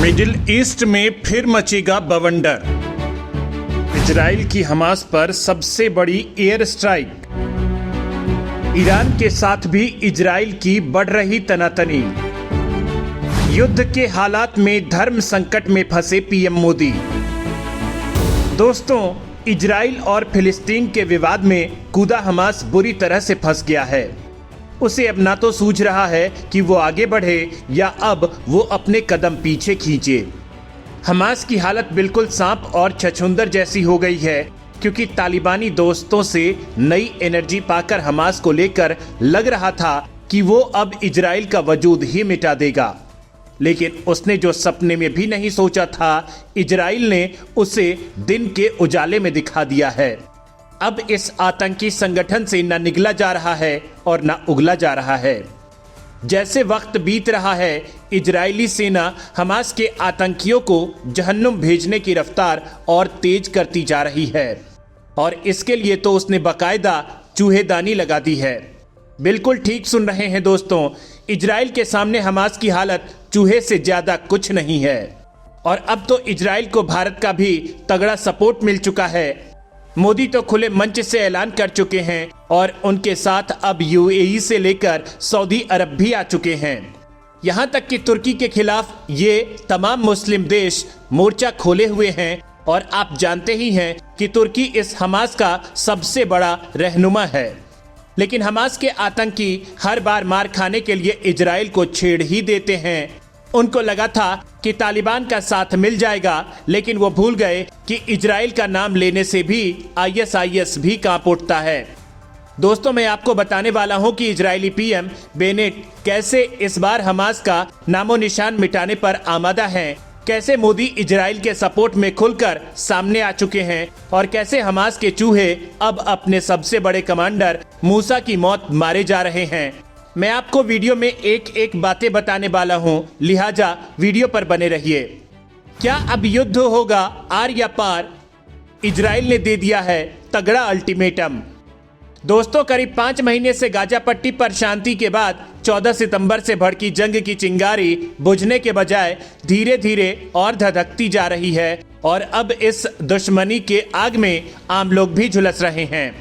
Middle east में फिर मचेगा बवंडर। इजराइल की हमास पर सबसे बड़ी एयर स्ट्राइक। ईरान के साथ भी इजराइल की बढ़ रही तनातनी। युद्ध के हालात में धर्म संकट में फंसे पीएम मोदी। दोस्तों, इजराइल और फिलिस्तीन के विवाद में कूदा हमास बुरी तरह से फंस गया है। उसे अब ना तो सूझ रहा है कि वो आगे बढ़े या अब वो अपने कदम पीछे खींचे। हमास की हालत बिल्कुल सांप और छछूंदर जैसी हो गई है, क्योंकि तालिबानी दोस्तों से नई एनर्जी पाकर हमास को लेकर लग रहा था कि वो अब इजराइल का वजूद ही मिटा देगा। लेकिन उसने जो सपने में भी नहीं सोचा था, इजराइल ने उसे दिन के उजाले में दिखा दिया है। अब इस आतंकी संगठन से न निगला जा रहा है और न उगला जा रहा है। जैसे वक्त बीत रहा है, इजरायली सेना हमास के आतंकियों को जहन्नुम भेजने की रफ्तार और तेज करती जा रही है, और इसके लिए तो उसने बाकायदा चूहेदानी लगा दी है। बिल्कुल ठीक सुन रहे हैं दोस्तों, इजराइल के सामने हमास की हालत चूहे से ज्यादा कुछ नहीं है। और अब तो इजराइल को भारत का भी तगड़ा सपोर्ट मिल चुका है। मोदी तो खुले मंच से ऐलान कर चुके हैं और उनके साथ अब यूएई से लेकर सऊदी अरब भी आ चुके हैं। यहां तक कि तुर्की के खिलाफ ये तमाम मुस्लिम देश मोर्चा खोले हुए हैं, और आप जानते ही हैं कि तुर्की इस हमास का सबसे बड़ा रहनुमा है। लेकिन हमास के आतंकी हर बार मार खाने के लिए इजराइल को छेड़ ही देते हैं। उनको लगा था कि तालिबान का साथ मिल जाएगा, लेकिन वो भूल गए कि इजराइल का नाम लेने से भी आईएसआईएस भी कांप उठता है। दोस्तों, मैं आपको बताने वाला हूं कि इजरायली पीएम बेनेट कैसे इस बार हमास का नामो निशान मिटाने पर आमादा हैं, कैसे मोदी इजराइल के सपोर्ट में खुलकर सामने आ चुके हैं, और कैसे हमास के चूहे अब अपने सबसे बड़े कमांडर मूसा की मौत मारे जा रहे हैं। मैं आपको वीडियो में एक एक बातें बताने वाला हूं, लिहाजा वीडियो पर बने रहिए। क्या अब युद्ध होगा आर या पार? इजराइल ने दे दिया है तगड़ा अल्टीमेटम। दोस्तों, करीब 5 महीने से गाजा पट्टी पर शांति के बाद 14 सितंबर से भड़की जंग की चिंगारी बुझने के बजाय धीरे धीरे और धधकती जा रही है, और अब इस दुश्मनी के आग में आम लोग भी झुलस रहे हैं।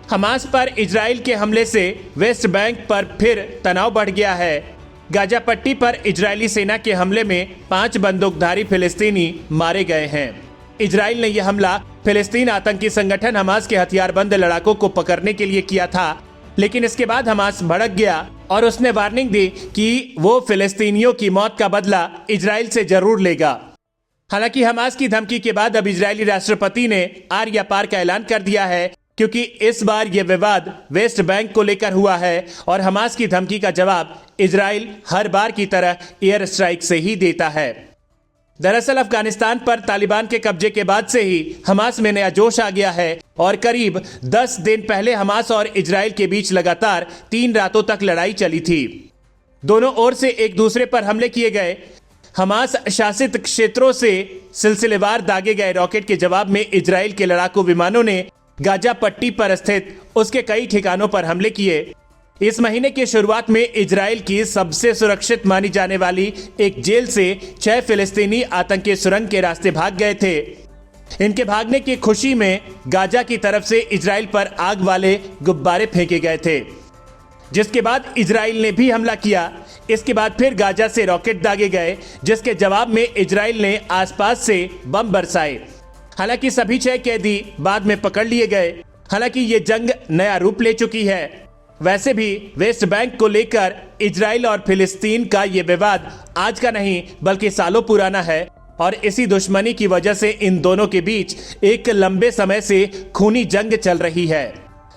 हमास पर इजराइल के हमले से वेस्ट बैंक पर फिर तनाव बढ़ गया है। गाजा पट्टी पर इजरायली सेना के हमले में 5 बंदूकधारी फिलिस्तीनी मारे गए हैं। इजराइल ने यह हमला फिलिस्तीन आतंकी संगठन हमास के हथियारबंद लड़ाकों को पकड़ने के लिए किया था, लेकिन इसके बाद हमास भड़क गया और उसने वार्निंग दी कि वो फिलिस्तीनियों की मौत का बदला इजराइल से जरूर लेगा। हालांकि हमास की धमकी के बाद अब इजरायली राष्ट्रपति ने आर या पार का ऐलान कर दिया है, क्योंकि इस बार यह विवाद वेस्ट बैंक को लेकर हुआ है, और हमास की धमकी का जवाब इजराइल हर बार की तरह एयर स्ट्राइक से ही देता है। दरअसल अफगानिस्तान पर तालिबान के कब्जे के बाद से ही हमास में नया जोश आ गया है, और करीब 10 दिन पहले हमास और इजराइल के बीच लगातार 3 रातों तक लड़ाई चली थी। दोनों ओर से एक दूसरे पर हमले किए गए। हमास शासित क्षेत्रों से सिलसिलेवार दागे गए रॉकेट के जवाब में इजराइल के लड़ाकू विमानों ने गाजा पट्टी पर स्थित उसके कई ठिकानों पर हमले किए। इस महीने की शुरुआत में इजराइल की सबसे सुरक्षित मानी जाने वाली एक जेल से 6 फिलिस्तीनी आतंकी सुरंग के रास्ते भाग गए थे। इनके भागने की खुशी में गाजा की तरफ से इजराइल पर आग वाले गुब्बारे फेंके गए थे, जिसके बाद इजराइल ने भी हमला किया। इसके बाद फिर गाजा से रॉकेट दागे गए, जिसके जवाब में इजराइल ने आसपास से बम बरसाए। हालांकि सभी 6 कैदी बाद में पकड़ लिए गए। हालांकि ये जंग नया रूप ले चुकी है। वैसे भी वेस्ट बैंक को लेकर इजराइल और फिलिस्तीन का ये विवाद आज का नहीं बल्कि सालों पुराना है, और इसी दुश्मनी की वजह से इन दोनों के बीच एक लंबे समय से खूनी जंग चल रही है।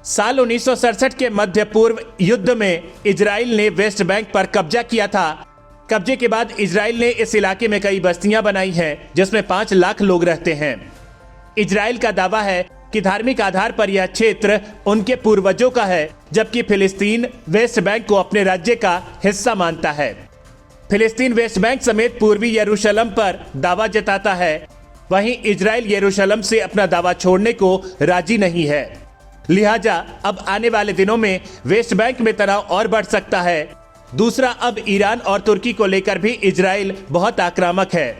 साल 1967 के मध्य पूर्व युद्ध में इजराइल ने वेस्ट बैंक पर कब्जा किया था। कब्जे के बाद इजराइल ने इस इलाके में कई बस्तियां बनाई हैं, जिसमें 5 लाख लोग रहते हैं। इजराइल का दावा है कि धार्मिक आधार पर यह क्षेत्र उनके पूर्वजों का है, जबकि फिलिस्तीन वेस्ट बैंक को अपने राज्य का हिस्सा मानता है। फिलिस्तीन वेस्ट बैंक समेत पूर्वी यरूशलेम पर दावा जताता है। वहीं इजराइल यरूशलेम से अपना दावा छोड़ने को राजी नहीं है। लिहाजा अब आने वाले दिनों में वेस्ट बैंक में तनाव और बढ़ सकता है। दूसरा, अब ईरान और तुर्की को लेकर भी इजराइल बहुत आक्रामक है।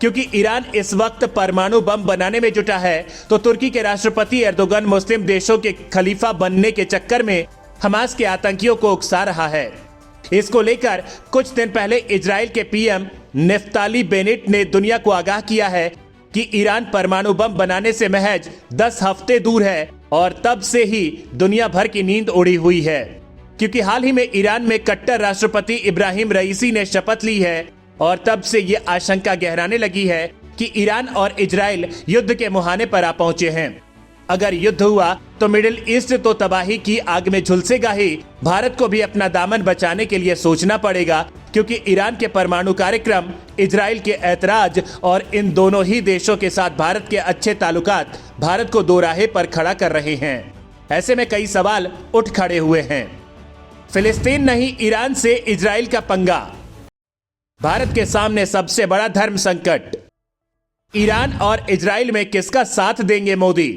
क्योंकि ईरान इस वक्त परमाणु बम बनाने में जुटा है, तो तुर्की के राष्ट्रपति एर्दोगन मुस्लिम देशों के खलीफा बनने के चक्कर में हमास के आतंकियों को उकसा रहा है। इसको लेकर कुछ दिन पहले इजराइल के पीएम नेफ्ताली बेनेट ने दुनिया को आगाह किया है कि ईरान परमाणु बम बनाने से महज 10 हफ्ते दूर है, और तब से ही दुनिया भर की नींद उड़ी हुई है, क्योंकि हाल ही में ईरान में कट्टर राष्ट्रपति इब्राहिम रईसी ने शपथ ली है, और तब से ये आशंका गहराने लगी है कि ईरान और इजराइल युद्ध के मुहाने पर आ पहुंचे हैं। अगर युद्ध हुआ तो मिडिल ईस्ट तो तबाही की आग में झुलसेगा ही, भारत को भी अपना दामन बचाने के लिए सोचना पड़ेगा, क्योंकि ईरान के परमाणु कार्यक्रम, इजराइल के ऐतराज और इन दोनों ही देशों के साथ भारत के अच्छे ताल्लुकात भारत को दोराहे पर खड़ा कर रहे हैं। ऐसे में कई सवाल उठ खड़े हुए हैं। फिलिस्तीन नहीं, ईरान से इजराइल का पंगा, भारत के सामने सबसे बड़ा धर्म संकट। ईरान और इजराइल में किसका साथ देंगे मोदी?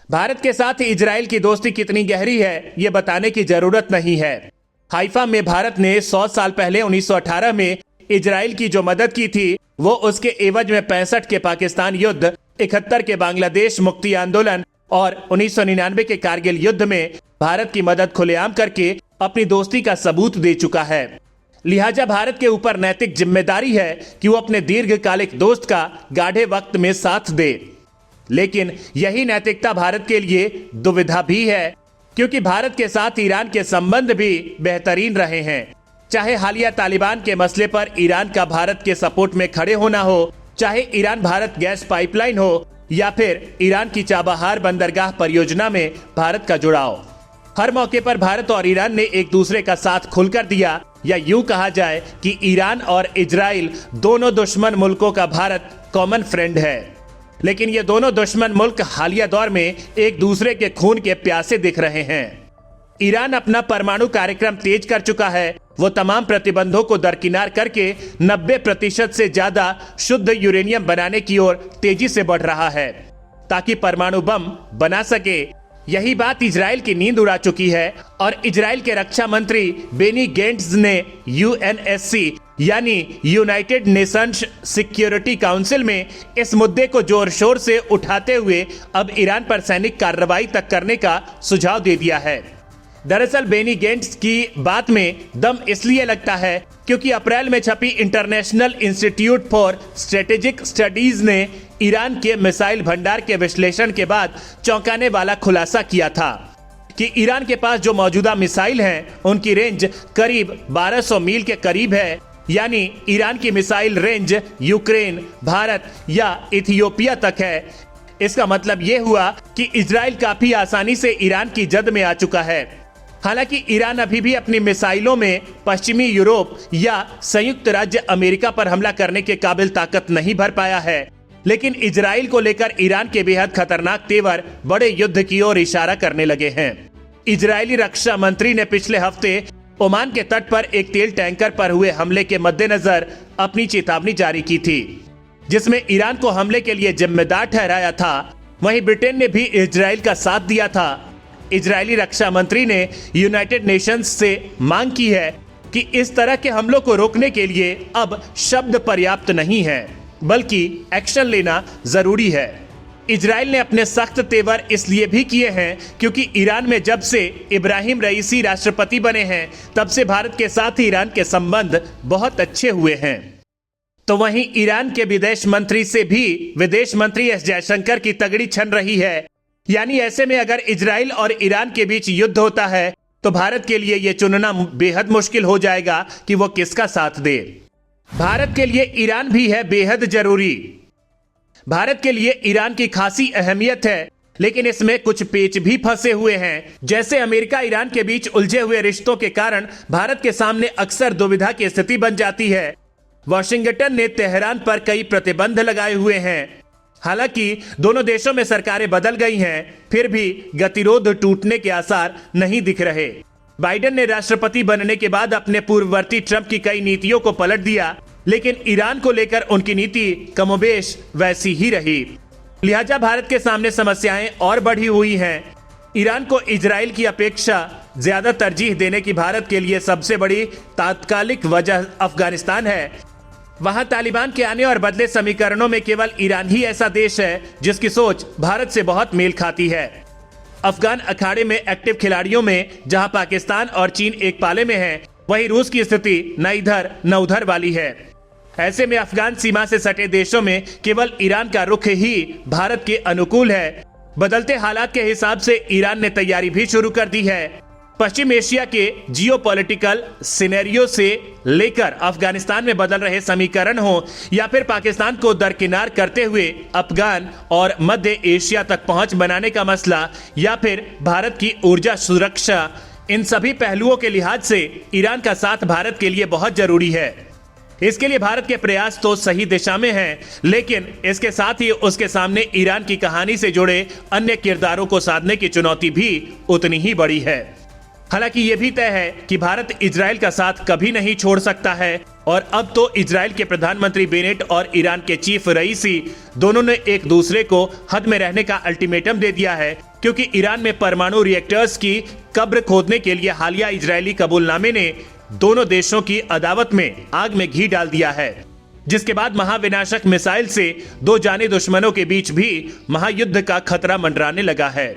भारत के साथ इजराइल की दोस्ती कितनी गहरी है, यह बताने की जरूरत नहीं है। हाइफा में भारत ने 100 साल पहले 1918 में इजराइल की जो मदद की थी, वो उसके एवज में 65 के पाकिस्तान युद्ध, 71 के बांग्लादेश मुक्ति आंदोलन और 1999 के कारगिल युद्ध में भारत की मदद खुलेआम करके अपनी दोस्ती का सबूत दे चुका है। लिहाजा भारत के ऊपर नैतिक जिम्मेदारी है कि वो अपने दीर्घकालिक दोस्त का गाढ़े वक्त में साथ दे। लेकिन यही नैतिकता भारत के लिए दुविधा भी है, क्योंकि भारत के साथ ईरान के संबंध भी बेहतरीन रहे हैं। चाहे हालिया तालिबान के मसले पर ईरान का भारत के सपोर्ट में खड़े होना हो, चाहे ईरान भारत गैस पाइपलाइन हो, या फिर ईरान की चाबहार बंदरगाह परियोजना में भारत का जुड़ाव, हर मौके पर भारत और ईरान ने एक दूसरे का साथ खुलकर दिया। या यूं कहा जाए कि ईरान और इजराइल दोनों दुश्मन मुल्कों का भारत कॉमन फ्रेंड है। लेकिन ये दोनों दुश्मन मुल्क हालिया दौर में एक दूसरे के खून के प्यासे दिख रहे हैं। ईरान अपना परमाणु कार्यक्रम तेज कर चुका है। वो तमाम प्रतिबंधों को दरकिनार करके 90% से ज्यादा शुद्ध यूरेनियम बनाने की ओर तेजी से बढ़ रहा है, ताकि परमाणु बम बना सके। यही बात इजराइल की नींद उड़ा चुकी है, और इजराइल के रक्षा मंत्री बेनी गेंट्स ने यूएनएससी यानी यूनाइटेड नेशंस सिक्योरिटी काउंसिल में इस मुद्दे को जोर शोर से उठाते हुए अब ईरान पर सैनिक कार्रवाई तक करने का सुझाव दे दिया है। दरअसल बेनी गेंट्स की बात में दम इसलिए लगता है क्योंकि अप्रैल में छपी international institute for strategic studies ने ईरान के मिसाइल भंडार के विश्लेषण के बाद चौंकाने वाला खुलासा किया था कि ईरान के पास जो मौजूदा मिसाइल हैं, उनकी रेंज करीब 1200 मील के करीब है। यानी ईरान की मिसाइल रेंज यूक्रेन, भारत या इथियोपिया तक है। इसका मतलब यह हुआ कि इजराइल काफी आसानी से ईरान की जद में आ चुका है। हालांकि ईरान अभी भी अपनी मिसाइलों में पश्चिमी यूरोप या संयुक्त राज्य अमेरिका पर हमला करने के काबिल ताकत नहीं भर पाया है, लेकिन इजराइल को लेकर ईरान के बेहद खतरनाक तेवर बड़े युद्ध की ओर इशारा करने लगे हैं। इजरायली रक्षा मंत्री ने पिछले हफ्ते ओमान के तट पर एक तेल टैंकर पर हुए हमले के मद्देनजर अपनी चेतावनी जारी की थी, जिसमें ईरान को हमले के लिए जिम्मेदार ठहराया था। वहीं ब्रिटेन ने भी इजराइल का साथ दिया था। इजरायली रक्षा मंत्री ने यूनाइटेड नेशंस से मांग की है कि इस तरह के हमलों को रोकने के लिए अब शब्द पर्याप्त नहीं है, बल्कि एक्शन लेना जरूरी है। इजराइल ने अपने सख्त तेवर इसलिए भी किए हैं क्योंकि ईरान में जब से इब्राहिम रईसी राष्ट्रपति बने हैं, तब से भारत के साथ ईरान के संबंध बहुत अच्छे हुए हैं। तो वहीं ईरान के विदेश मंत्री से भी विदेश मंत्री एस जयशंकर की तगड़ी छन रही है। यानी ऐसे में अगर इजराइल और ईरान के बीच युद्ध होता है, तो भारत के लिए यह चुनना बेहद मुश्किल हो जाएगा कि वो किसका साथ दे। भारत के लिए ईरान भी है बेहद जरूरी। भारत के लिए ईरान की खासी अहमियत है, लेकिन इसमें कुछ पेच भी फंसे हुए हैं। जैसे अमेरिका ईरान के बीच उलझे हुए रिश्तों के कारण भारत के सामने अक्सर दुविधा की स्थिति बन जाती है। वाशिंगटन ने तेहरान पर कई प्रतिबंध लगाए हुए हैं। हालांकि दोनों देशों में सरकारें बदल गई हैं, फिर भी गतिरोध टूटने के आसार नहीं दिख रहे। बाइडेन ने राष्ट्रपति बनने के बाद अपने पूर्ववर्ती ट्रंप की कई नीतियों को पलट दिया, लेकिन ईरान को लेकर उनकी नीति कमोबेश वैसी ही रही। लिहाजा भारत के सामने समस्याएं और बढ़ी हुई हैं। ईरान को इजराइल की अपेक्षा ज्यादा तरजीह देने की भारत के लिए सबसे बड़ी तात्कालिक वजह अफगानिस्तान है। वहां तालिबान के आने और बदले समीकरणों में केवल ईरान ही ऐसा देश है जिसकी सोच भारत से बहुत मेल खाती है। अफगान अखाड़े में एक्टिव खिलाड़ियों में जहां पाकिस्तान और चीन एक पाले में हैं, वहीं रूस की स्थिति न इधर न उधर वाली है। ऐसे में अफगान सीमा से सटे देशों में केवल ईरान का रुख ही भारत के अनुकूल है। बदलते हालात के हिसाब से ईरान ने तैयारी भी शुरू कर दी है। पश्चिम एशिया के जियोपॉलिटिकल सिनेरियो से लेकर अफगानिस्तान में बदल रहे समीकरण हो या फिर पाकिस्तान को दरकिनार करते हुए अफगान और मध्य एशिया तक पहुंच बनाने का मसला या फिर भारत की ऊर्जा सुरक्षा, इन सभी पहलुओं के लिहाज से ईरान का साथ भारत के लिए बहुत जरूरी है। इसके लिए भारत के प्रयास तो सही दिशा में हैं, लेकिन इसके साथ ही उसके सामने ईरान की कहानी से जुड़े अन्य किरदारों को साधने की चुनौती भी उतनी ही बड़ी है। हालांकि यह भी तय है कि भारत इजराइल का साथ कभी नहीं छोड़ सकता है और अब तो इजराइल के प्रधानमंत्री बेनेट और ईरान के चीफ रईसी दोनों ने एक दूसरे को हद में रहने का अल्टीमेटम दे दिया है, क्योंकि ईरान में परमाणु रिएक्टर्स की कब्र खोदने के लिए हालिया इजरायली कबूलनामे ने दोनों देशों की अदावत में आग में घी डाल दिया है, जिसके बाद महाविनाशक मिसाइल से दो जाने दुश्मनों के बीच भी महायुद्ध का खतरा मंडराने लगा है,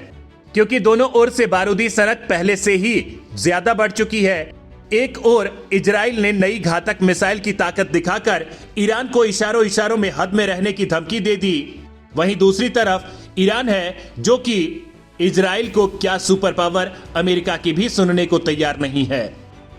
क्योंकि दोनों ओर से बारूदी सनक पहले से ही ज्यादा बढ़ चुकी है। एक ओर इजराइल ने नई घातक मिसाइल की ताकत दिखाकर ईरान को इशारों इशारों में हद में रहने की धमकी दे दी, वहीं दूसरी तरफ ईरान है जो कि इजराइल को क्या सुपर पावर अमेरिका की भी सुनने को तैयार नहीं है।